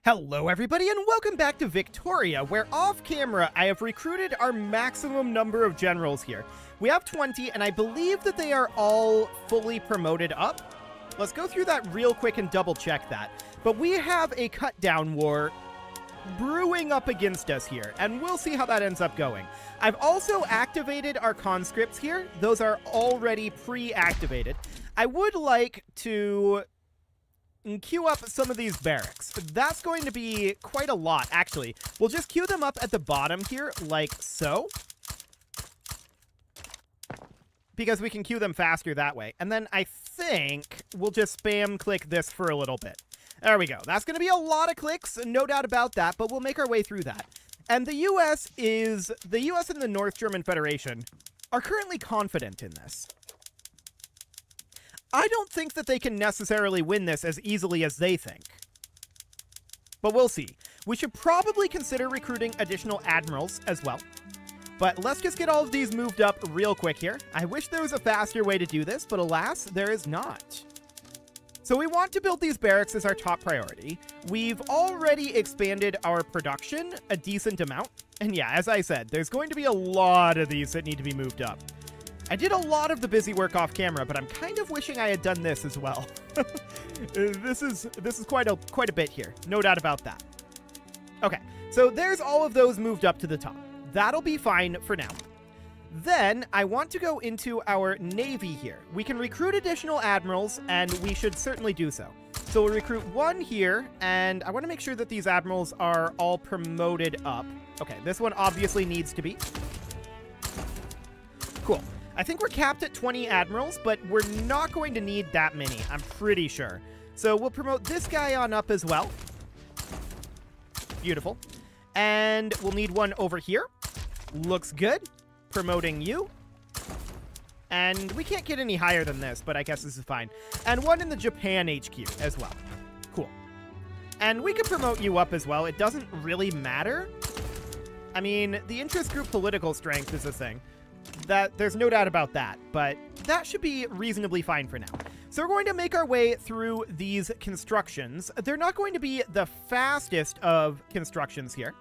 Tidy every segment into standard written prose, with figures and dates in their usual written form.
Hello everybody and welcome back to Victoria, where off camera I have recruited our maximum number of generals here. We have 20 and I believe that they are all fully promoted up. Let's go through that real quick and double check that. But we have a cut down war brewing up against us here, and we'll see how that ends up going. I've also activated our conscripts here. Those are already pre-activated. I would like to queue up some of these barracks. That's going to be quite a lot, actually. We'll just queue them up at the bottom here, like so. Because we can queue them faster that way. And then I think we'll just spam click this for a little bit. There we go. That's going to be a lot of clicks, no doubt about that, but we'll make our way through that. And the US and the North German Federation are currently confident in this. I don't think that they can necessarily win this as easily as they think. But we'll see. We should probably consider recruiting additional admirals as well. But let's just get all of these moved up real quick here. I wish there was a faster way to do this, but alas, there is not. So we want to build these barracks as our top priority. We've already expanded our production a decent amount. And yeah, as I said, there's going to be a lot of these that need to be moved up. I did a lot of the busy work off camera, but I'm kind of wishing I had done this as well. This is quite a bit here, no doubt about that. Okay, so there's all of those moved up to the top. That'll be fine for now. Then I want to go into our navy here. We can recruit additional admirals, and we should certainly do so. So we'll recruit one here, and I want to make sure that these admirals are all promoted up. Okay, this one obviously needs to be. Cool. I think we're capped at 20 admirals, but we're not going to need that many, I'm pretty sure. So we'll promote this guy on up as well. Beautiful. And we'll need one over here. Looks good. Promoting you. And we can't get any higher than this, but I guess this is fine. And one in the Japan HQ as well. Cool. And we can promote you up as well. It doesn't really matter. I mean, the interest group political strength is a thing. There's no doubt about that, but that should be reasonably fine for now. So we're going to make our way through these constructions. They're not going to be the fastest of constructions here,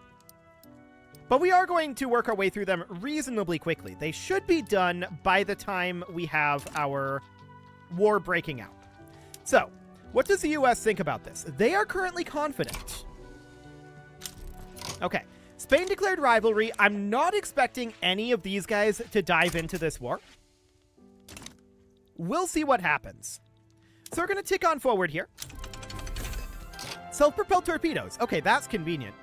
but we are going to work our way through them reasonably quickly. They should be done by the time we have our war breaking out. So, what does the US think about this? They are currently confident. Okay. Spain declared rivalry. I'm not expecting any of these guys to dive into this war. We'll see what happens. So we're going to tick on forward here. Self-propelled torpedoes. Okay, that's convenient.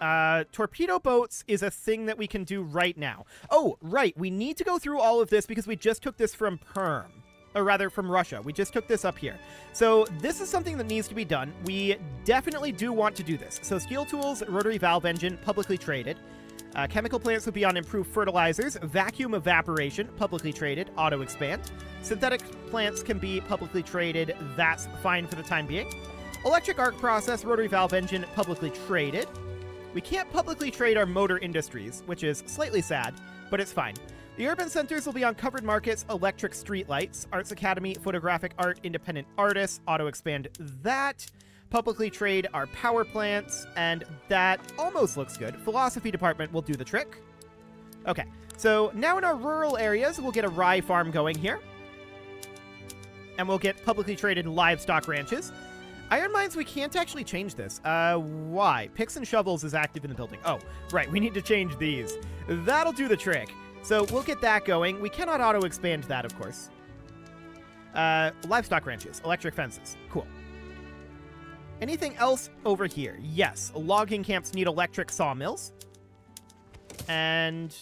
Torpedo boats is a thing that we can do right now. Oh, right. We need to go through all of this because we just took this from Perm. Or rather, from Russia. We just took this up here. So this is something that needs to be done. We definitely do want to do this. So steel tools, rotary valve engine, publicly traded. Chemical plants would be on improved fertilizers. Vacuum evaporation, publicly traded, auto expand. Synthetic plants can be publicly traded. That's fine for the time being. Electric arc process, rotary valve engine, publicly traded. We can't publicly trade our motor industries, which is slightly sad, but it's fine. The urban centers will be on covered markets, electric streetlights, Arts Academy, photographic art, independent artists, auto-expand that, publicly trade our power plants, and that almost looks good. Philosophy department will do the trick. Okay, so now in our rural areas, we'll get a rye farm going here. And we'll get publicly traded livestock ranches. Iron mines, we can't actually change this. Why? Picks and shovels is active in the building. Oh, right, we need to change these. That'll do the trick. So we'll get that going. We cannot auto-expand that, of course. Livestock ranches, electric fences. Cool. Anything else over here? Yes, logging camps need electric sawmills. And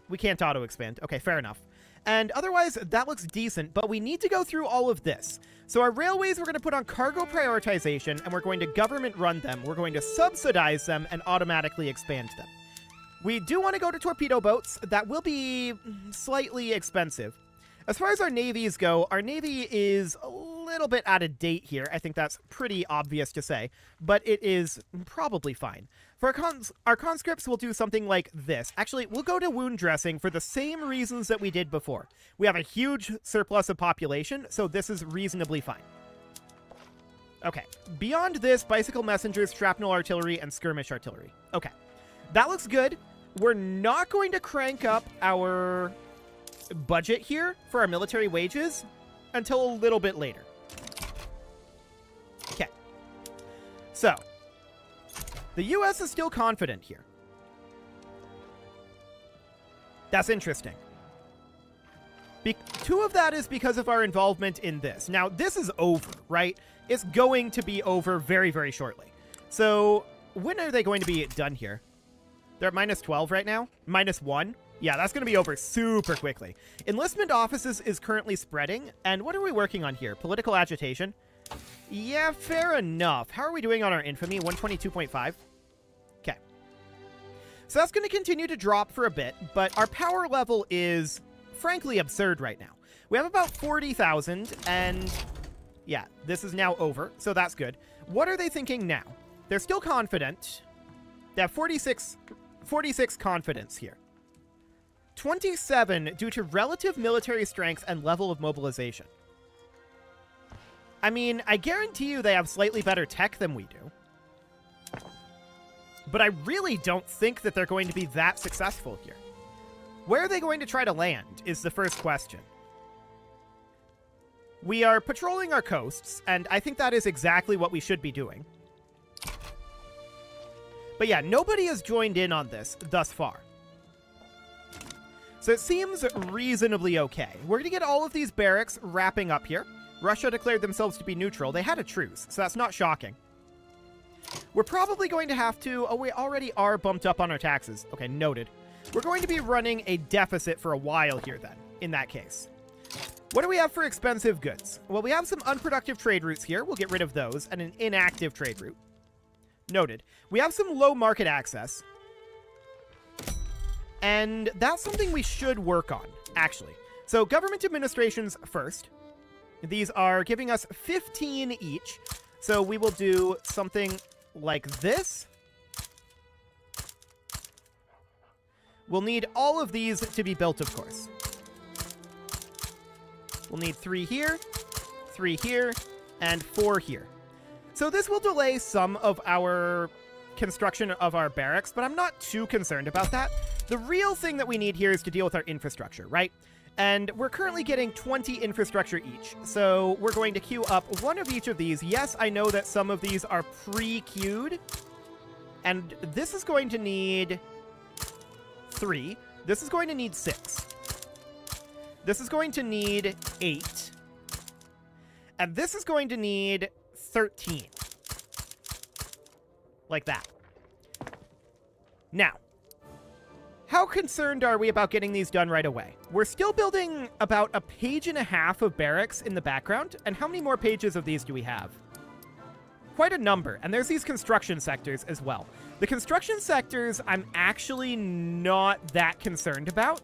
we can't auto-expand. Okay, fair enough. And otherwise, that looks decent, but we need to go through all of this. So our railways, we're going to put on cargo prioritization, and we're going to government run them. We're going to subsidize them and automatically expand them. We do want to go to torpedo boats. That will be slightly expensive. As far as our navies go, our navy is a little bit out of date here. I think that's pretty obvious to say, but it is probably fine. For our conscripts, we'll do something like this. Actually, we'll go to wound dressing for the same reasons that we did before. We have a huge surplus of population, so this is reasonably fine. Okay. Beyond this, bicycle messengers, shrapnel artillery, and skirmish artillery. Okay. That looks good. We're not going to crank up our budget here for our military wages until a little bit later. Okay. So, the U.S. is still confident here. That's interesting. Two of that is because of our involvement in this. Now, this is over, right? It's going to be over very, very shortly. So, when are they going to be done here? They're at minus 12 right now? Minus 1? Yeah, that's going to be over super quickly. Enlistment offices is currently spreading. And what are we working on here? Political agitation? Yeah, fair enough. How are we doing on our infamy? 122.5? Okay. So that's going to continue to drop for a bit, but our power level is frankly absurd right now. We have about 40,000, and yeah, this is now over, so that's good. What are they thinking now? They're still confident. They have 46 confidence here. 27 due to relative military strength and level of mobilization. I mean, I guarantee you they have slightly better tech than we do. But I really don't think that they're going to be that successful here. Where are they going to try to land is the first question. We are patrolling our coasts, and I think that is exactly what we should be doing. But yeah, nobody has joined in on this thus far. So it seems reasonably okay. We're going to get all of these barracks wrapping up here. Russia declared themselves to be neutral. They had a truce, so that's not shocking. We're probably going to have to... Oh, we already are bumped up on our taxes. Okay, noted. We're going to be running a deficit for a while here then, in that case. What do we have for expensive goods? Well, we have some unproductive trade routes here. We'll get rid of those, and an inactive trade route. Noted. We have some low market access. And that's something we should work on, actually. So, government administrations first. These are giving us 15 each. So we will do something like this. We'll need all of these to be built, of course. We'll need 3 here, 3 here, and 4 here. So this will delay some of our construction of our barracks, but I'm not too concerned about that. The real thing that we need here is to deal with our infrastructure, right? And we're currently getting 20 infrastructure each. So we're going to queue up one of each of these. Yes, I know that some of these are pre-queued. And this is going to need 3. This is going to need 6. This is going to need 8. And this is going to need 13. Like that. Now, how concerned are we about getting these done right away? We're still building about a page and a half of barracks in the background, and how many more pages of these do we have? Quite a number, and there's these construction sectors as well. The construction sectors I'm actually not that concerned about.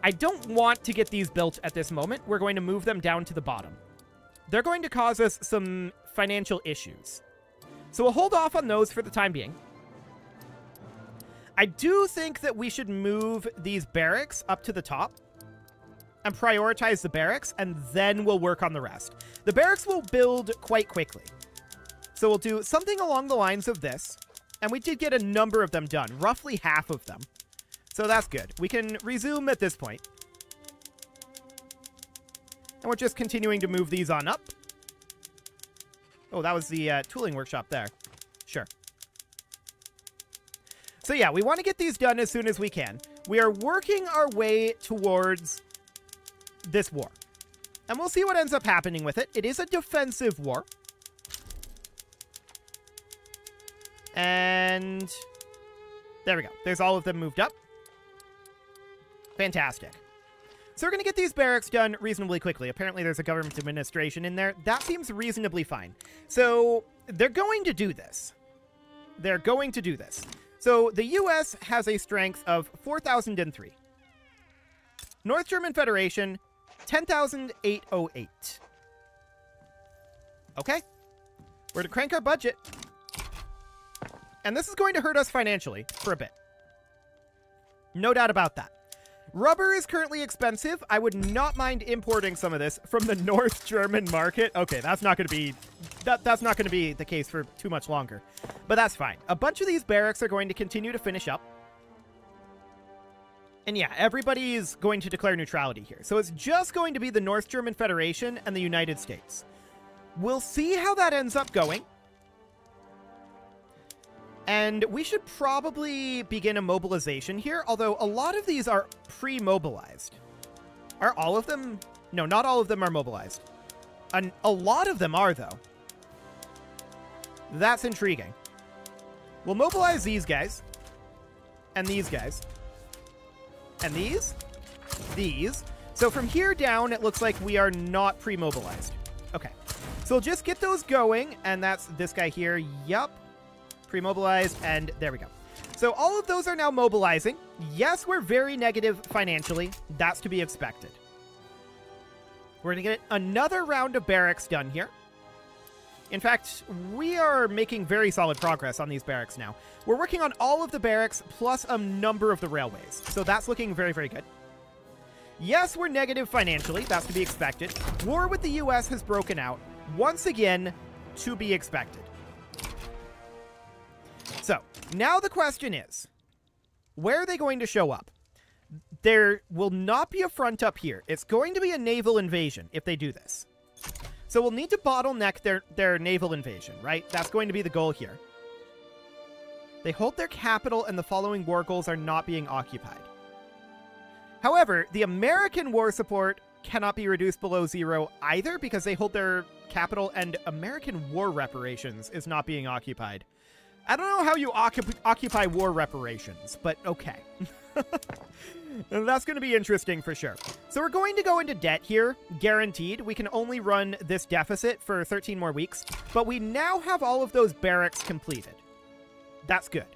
I don't want to get these built at this moment. We're going to move them down to the bottom. They're going to cause us some financial issues. So we'll hold off on those for the time being. I do think that we should move these barracks up to the top and prioritize the barracks, and then we'll work on the rest. The barracks will build quite quickly. So we'll do something along the lines of this, and we did get a number of them done, roughly half of them. So that's good. We can resume at this point. And we're just continuing to move these on up. Oh, that was the tooling workshop there. Sure. So yeah, we want to get these done as soon as we can. We are working our way towards this war. And we'll see what ends up happening with it. It is a defensive war. And there we go. There's all of them moved up. Fantastic. So we're going to get these barracks done reasonably quickly. Apparently there's a government administration in there. That seems reasonably fine. So they're going to do this. They're going to do this. So the U.S. has a strength of 4,003. North German Federation, 10,808. Okay. We're to crank our budget. And this is going to hurt us financially for a bit. No doubt about that. Rubber is currently expensive. I would not mind importing some of this from the North German market. Okay, that's not going to be that's not going to be the case for too much longer. But that's fine. A bunch of these barracks are going to continue to finish up. And yeah, everybody's going to declare neutrality here. So it's just going to be the North German Federation and the United States. We'll see how that ends up going. And we should probably begin a mobilization here, although a lot of these are pre-mobilized. Are all of them? No, not all of them are mobilized. A lot of them are, though. That's intriguing. We'll mobilize these guys. And these guys. And these. These. So from here down, it looks like we are not pre-mobilized. Okay. So we'll just get those going, and that's this guy here. Yup. Pre-mobilized, and there we go. So all of those are now mobilizing. Yes, we're very negative financially. That's to be expected. We're going to get another round of barracks done here. In fact, we are making very solid progress on these barracks now. We're working on all of the barracks plus a number of the railways. So that's looking very, very good. Yes, we're negative financially. That's to be expected. War with the US has broken out. Once again, to be expected. So, now the question is, where are they going to show up? There will not be a front up here. It's going to be a naval invasion if they do this. So we'll need to bottleneck their naval invasion, right? That's going to be the goal here. They hold their capital and the following war goals are not being occupied. However, the American war support cannot be reduced below 0 either because they hold their capital and American war reparations is not being occupied. I don't know how you occupy war reparations, but okay. That's going to be interesting for sure. So we're going to go into debt here, guaranteed. We can only run this deficit for 13 more weeks, but we now have all of those barracks completed. That's good.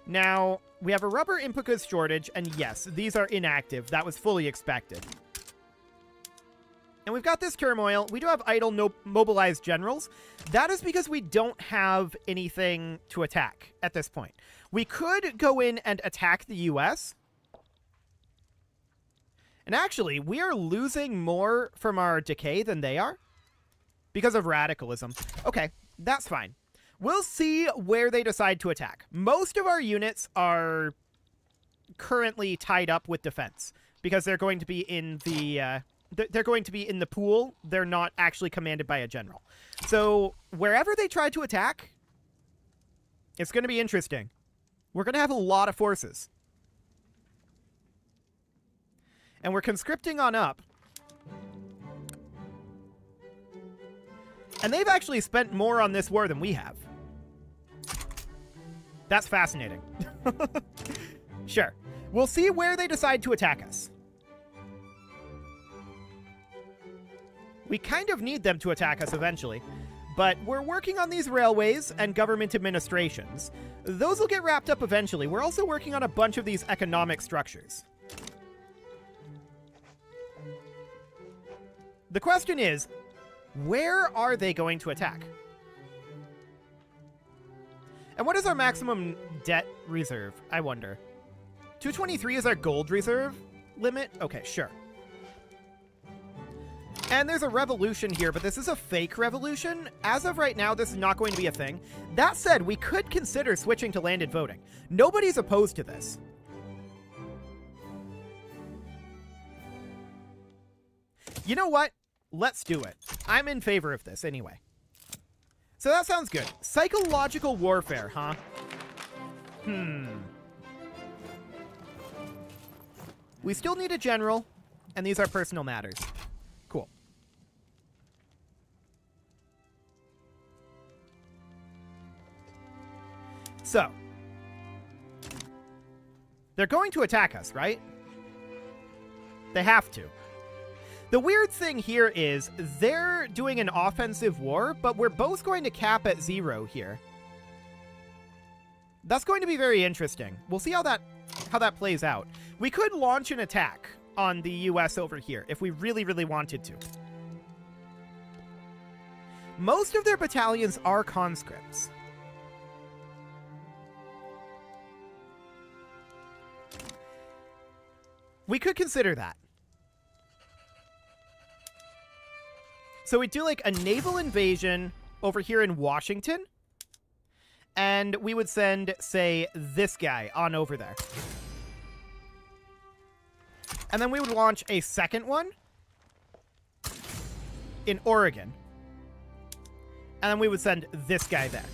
Now, we have a rubber input goods shortage, and yes, these are inactive. That was fully expected. And we've got this turmoil. We do have idle, no mobilized generals. That is because we don't have anything to attack at this point. We could go in and attack the US. And actually, we are losing more from our decay than they are because of radicalism. Okay, that's fine. We'll see where they decide to attack. Most of our units are currently tied up with defense because they're going to be in the... They're going to be in the pool. They're not actually commanded by a general. So wherever they try to attack, it's going to be interesting. We're going to have a lot of forces. And we're conscripting on up. And they've actually spent more on this war than we have. That's fascinating. Sure. We'll see where they decide to attack us. We kind of need them to attack us eventually, but we're working on these railways and government administrations. Those will get wrapped up eventually. We're also working on a bunch of these economic structures. The question is, where are they going to attack? And what is our maximum debt reserve, I wonder? 223 is our gold reserve limit? Okay, sure. And there's a revolution here, but this is a fake revolution. As of right now, this is not going to be a thing. That said, we could consider switching to landed voting. Nobody's opposed to this. You know what? Let's do it. I'm in favor of this anyway. So that sounds good. Psychological warfare, huh? We still need a general, and these are personal matters. Cool. So, they're going to attack us, right? They have to. The weird thing here is they're doing an offensive war, but we're both going to cap at 0 here. That's going to be very interesting. We'll see how that plays out. We could launch an attack on the US over here if we really, really wanted to. Most of their battalions are conscripts. We could consider that. So we do like a naval invasion over here in Washington. And we would send, say, this guy on over there. And then we would launch a second one in Oregon. And then we would send this guy there.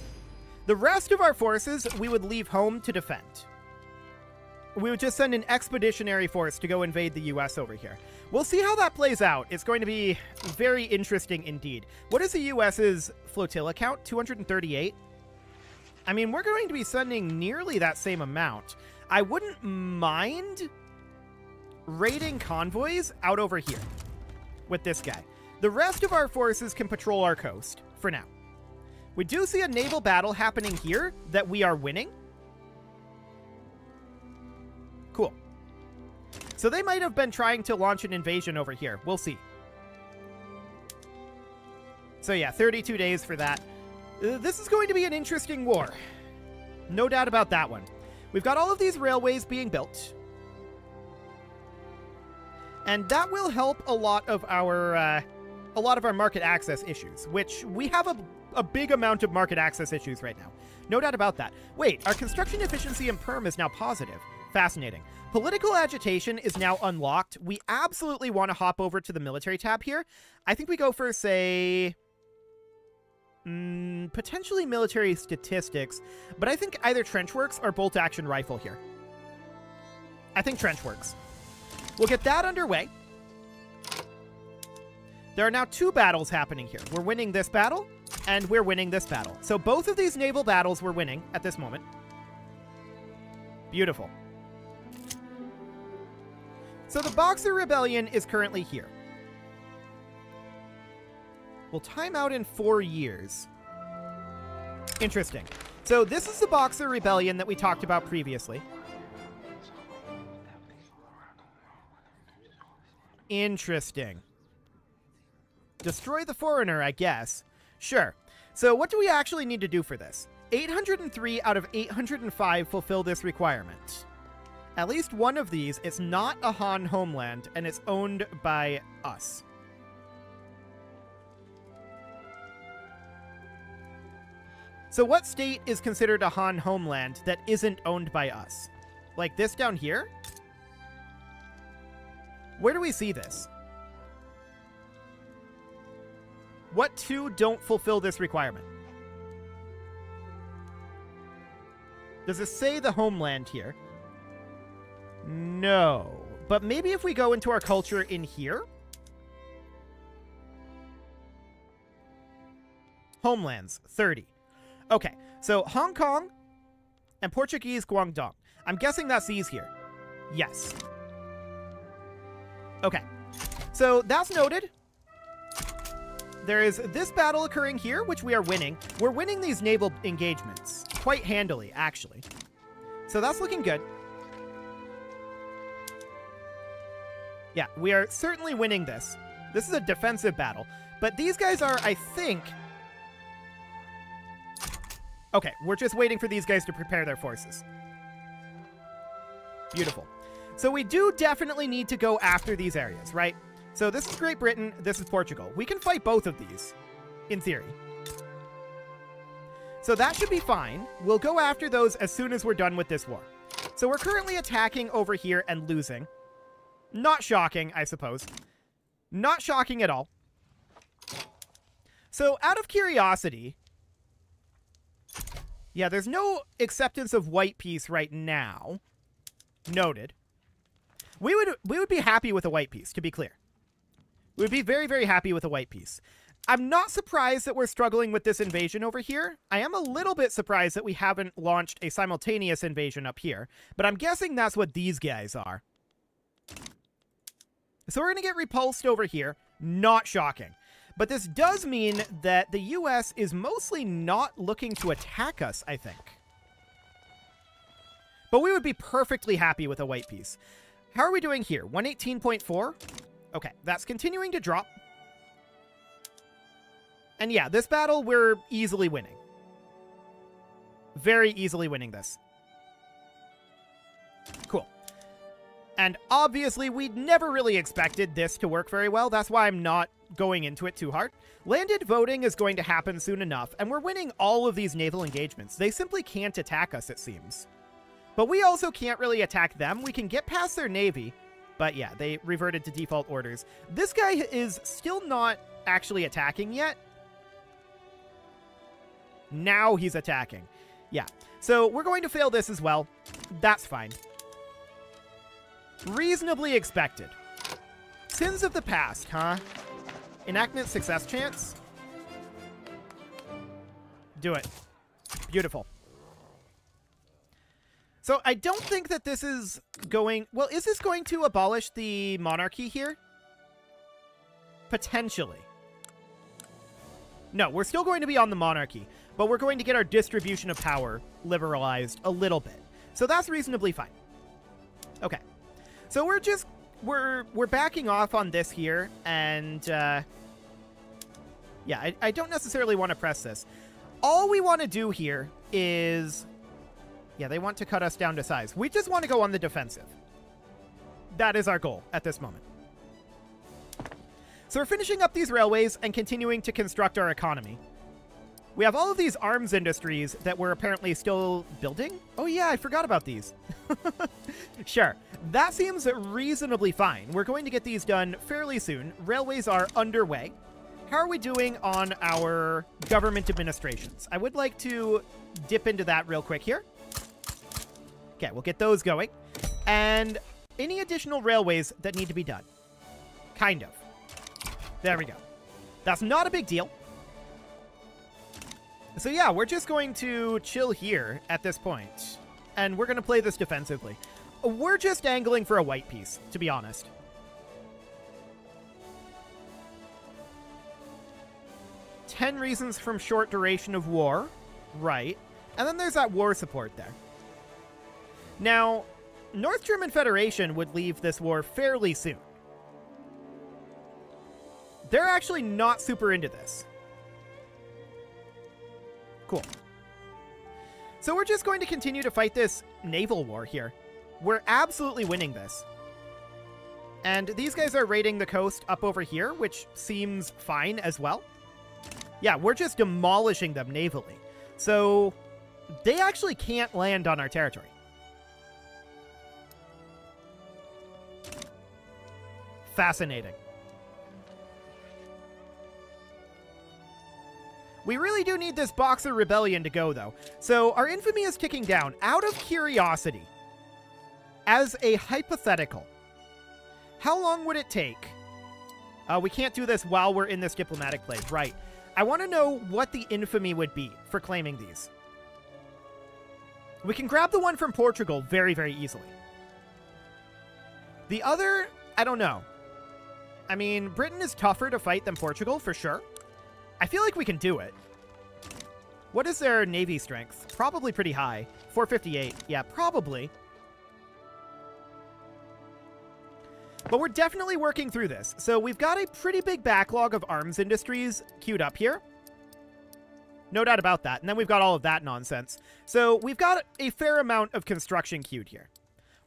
The rest of our forces, we would leave home to defend. We would just send an expeditionary force to go invade the U.S. over here. We'll see how that plays out. It's going to be very interesting indeed. What is the U.S.'s flotilla count? 238? I mean, we're going to be sending nearly that same amount. I wouldn't mind raiding convoys out over here with this guy. The rest of our forces can patrol our coast for now. We do see a naval battle happening here that we are winning. Cool. So they might have been trying to launch an invasion over here. We'll see. So yeah, 32 days for that. This is going to be an interesting war. No doubt about that one. We've got all of these railways being built. And that will help a lot of our market access issues, which we have a big amount of market access issues right now. No doubt about that. Wait, our construction efficiency in perm is now positive. Fascinating. Political agitation is now unlocked. We absolutely want to hop over to the military tab here. I think we go for, say, potentially military statistics, but I think either trench works or bolt action rifle here. I think trench works. We'll get that underway. There are now 2 battles happening here. We're winning this battle, and we're winning this battle. So both of these naval battles we're winning at this moment. Beautiful. So the Boxer Rebellion is currently here. We'll time out in 4 years. Interesting. So this is the Boxer Rebellion that we talked about previously. Interesting. Destroy the foreigner, I guess. Sure. So what do we actually need to do for this? 803 out of 805 fulfill this requirement. At least one of these, it's not a Han homeland, and it's owned by us. So what state is considered a Han homeland that isn't owned by us? Like this down here? Where do we see this? What 2 don't fulfill this requirement? Does it say the homeland here? No. But maybe if we go into our culture in here? Homelands, 30. Okay, so Hong Kong and Portuguese Guangdong. I'm guessing that's these here. Yes. Okay, so that's noted. There is this battle occurring here, which we are winning. We're winning these naval engagements quite handily, actually. So that's looking good. Yeah, we are certainly winning this. This is a defensive battle. But these guys are, I think... Okay, we're just waiting for these guys to prepare their forces. Beautiful. So we do definitely need to go after these areas, right? So this is Great Britain, this is Portugal. We can fight both of these, in theory. So that should be fine. We'll go after those as soon as we're done with this war. So we're currently attacking over here and losing. Not shocking, I suppose. Not shocking at all. So out of curiosity... Yeah, there's no acceptance of white peace right now. Noted. We would be happy with a white peace, to be clear. We would be very, very happy with a white peace. I'm not surprised that we're struggling with this invasion over here. I am a little bit surprised that we haven't launched a simultaneous invasion up here, but I'm guessing that's what these guys are. So we're going to get repulsed over here. Not shocking. But this does mean that the US is mostly not looking to attack us, I think. But we would be perfectly happy with a white peace. How are we doing here? 118.4? Okay, that's continuing to drop. And yeah, this battle, we're easily winning. Very easily winning this. Cool. And obviously, we'd never really expected this to work very well. That's why I'm not going into it too hard. Landed voting is going to happen soon enough, and we're winning all of these naval engagements. They simply can't attack us, it seems. But we also can't really attack them. We can get past their navy, but yeah, they reverted to default orders. This guy is still not actually attacking yet. Now he's attacking. Yeah, so we're going to fail this as well. That's fine. Reasonably expected. Sins of the past, huh? Enactment success chance? Do it. Beautiful. So I don't think that this is going... Well, is this going to abolish the monarchy here? Potentially. No, we're still going to be on the monarchy, but we're going to get our distribution of power liberalized a little bit. So that's reasonably fine. Okay. So we're just... We're backing off on this here, and... yeah, I don't necessarily want to press this. All we want to do here is... Yeah, they want to cut us down to size. We just want to go on the defensive. That is our goal at this moment. So we're finishing up these railways and continuing to construct our economy. We have all of these arms industries that we're apparently still building. Oh yeah, I forgot about these. Sure, that seems reasonably fine. We're going to get these done fairly soon. Railways are underway. How are we doing on our government administrations? I would like to dip into that real quick here. Okay, we'll get those going. And any additional railways that need to be done? Kind of. There we go. That's not a big deal. So yeah, we're just going to chill here at this point. And we're going to play this defensively. We're just angling for a white piece, to be honest. "10 reasons from short duration of war." Right. And then there's that war support there. Now, North German Federation would leave this war fairly soon. They're actually not super into this. Cool. So we're just going to continue to fight this naval war here. We're absolutely winning this. And these guys are raiding the coast up over here, which seems fine as well. Yeah, we're just demolishing them navally. So they actually can't land on our territory. Fascinating. We really do need this Boxer Rebellion to go, though. So our infamy is ticking down. Out of curiosity, as a hypothetical, how long would it take? We can't do this while we're in this diplomatic play. Right. I want to know what the infamy would be for claiming these. We can grab the one from Portugal very, very easily. The other, I don't know. I mean, Britain is tougher to fight than Portugal, for sure. I feel like we can do it. What is their navy strength? Probably pretty high. 458. Yeah, probably. But we're definitely working through this. So we've got a pretty big backlog of arms industries queued up here. No doubt about that. And then we've got all of that nonsense. So we've got a fair amount of construction queued here.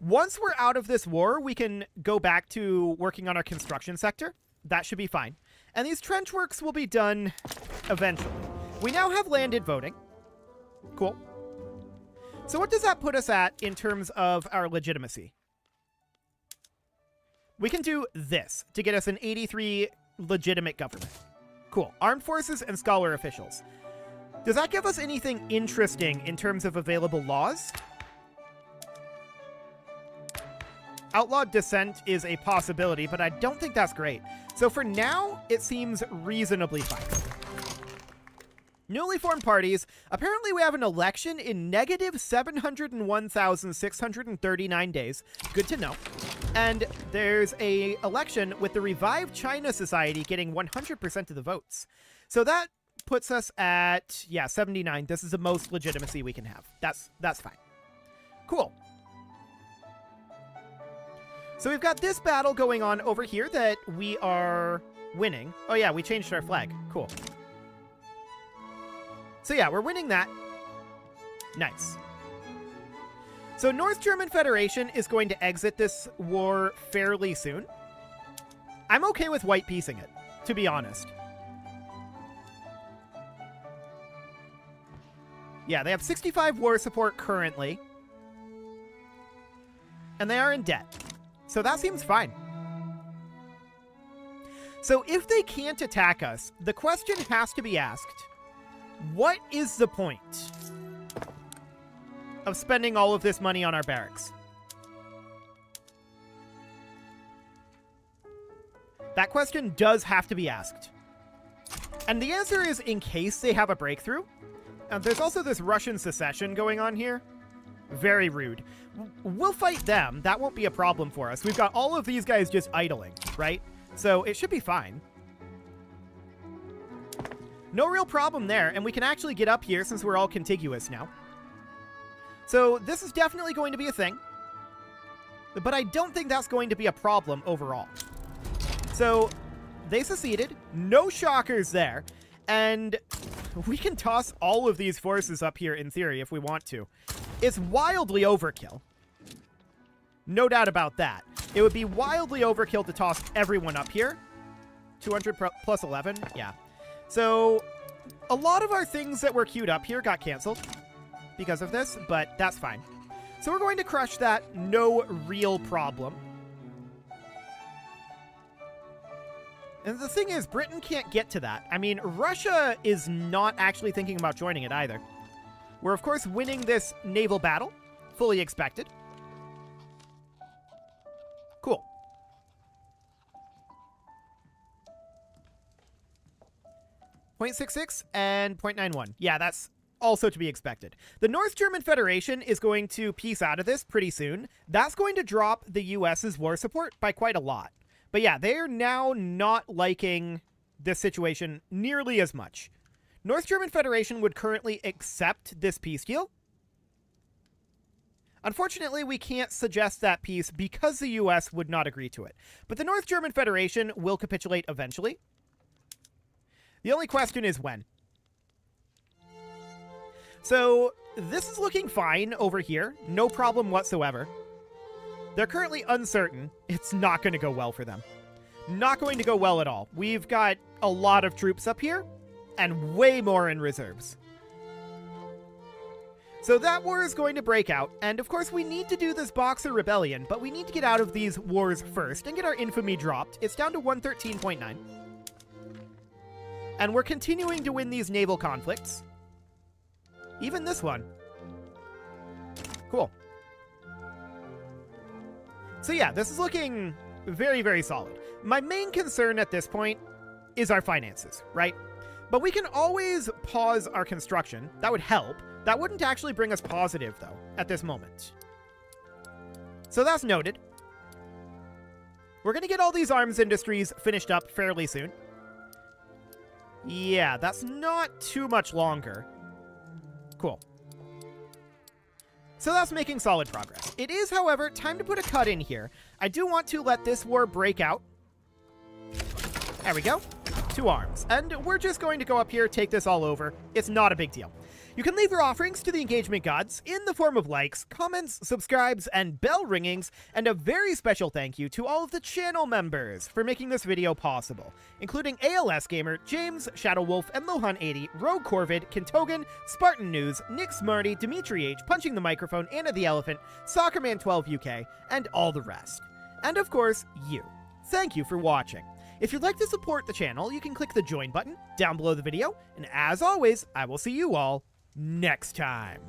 Once we're out of this war, we can go back to working on our construction sector. That should be fine. And these trench works will be done eventually. We now have landed voting. Cool. So what does that put us at in terms of our legitimacy? We can do this to get us an 83 legitimate government. Cool. Armed forces and scholar officials. Does that give us anything interesting in terms of available laws? Outlawed dissent is a possibility, but I don't think that's great. So for now, it seems reasonably fine. Newly formed parties. Apparently we have an election in negative 701,639 days. Good to know. And there's a election with the Revived China Society getting 100% of the votes. So that puts us at, yeah, 79. This is the most legitimacy we can have. That's fine. Cool. So we've got this battle going on over here that we are winning. Oh yeah, we changed our flag. Cool. So yeah, we're winning that. Nice. So North German Federation is going to exit this war fairly soon. I'm okay with white piecing it, to be honest. Yeah, they have 65 war support currently. And they are in debt. So that seems fine. So if they can't attack us, the question has to be asked, what is the point of spending all of this money on our barracks? That question does have to be asked. And the answer is in case they have a breakthrough. There's also this Russian secession going on here. Very rude. We'll fight them. That won't be a problem for us. We've got all of these guys just idling, right? So it should be fine. No real problem there, and we can actually get up here since we're all contiguous now. So this is definitely going to be a thing. But I don't think that's going to be a problem overall. So they seceded. No shockers there. And we can toss all of these forces up here in theory if we want to. It's wildly overkill. No doubt about that. It would be wildly overkill to toss everyone up here. 200 plus 11? Yeah. So a lot of our things that were queued up here got canceled because of this, but that's fine. So we're going to crush that, no real problem. And the thing is, Britain can't get to that. I mean, Russia is not actually thinking about joining it either. We're, of course, winning this naval battle. Fully expected. Cool. .66 and .91. Yeah, that's also to be expected. The North German Federation is going to piece out of this pretty soon. That's going to drop the US's war support by quite a lot. But yeah, they're now not liking this situation nearly as much. North German Federation would currently accept this peace deal. Unfortunately, we can't suggest that peace because the US would not agree to it. But the North German Federation will capitulate eventually. The only question is when. So this is looking fine over here. No problem whatsoever. They're currently uncertain. It's not going to go well for them. Not going to go well at all. We've got a lot of troops up here and way more in reserves. So that war is going to break out. And of course, we need to do this Boxer Rebellion, but we need to get out of these wars first and get our infamy dropped. It's down to 113.9. And we're continuing to win these naval conflicts. Even this one. Cool. So yeah, this is looking very, very solid. My main concern at this point is our finances, right? But we can always pause our construction. That would help. That wouldn't actually bring us positive, though, at this moment. So that's noted. We're going to get all these arms industries finished up fairly soon. Yeah, that's not too much longer. Cool. So that's making solid progress. It is, however, time to put a cut in here. I do want to let this war break out. There we go. 2 arms. And we're just going to go up here, take this all over. It's not a big deal. You can leave your offerings to the engagement gods in the form of likes, comments, subscribes, and bell ringings, and a very special thank you to all of the channel members for making this video possible, including ALS Gamer, James, Shadow Wolf, and Lohan80, Rogue Corvid, Kintogan, Spartan News, Nick Smarty, Dimitri H, Punching the Microphone, Anna the Elephant, Soccerman12 UK, and all the rest. And of course, you. Thank you for watching. If you'd like to support the channel, you can click the join button down below the video, and as always, I will see you all next time.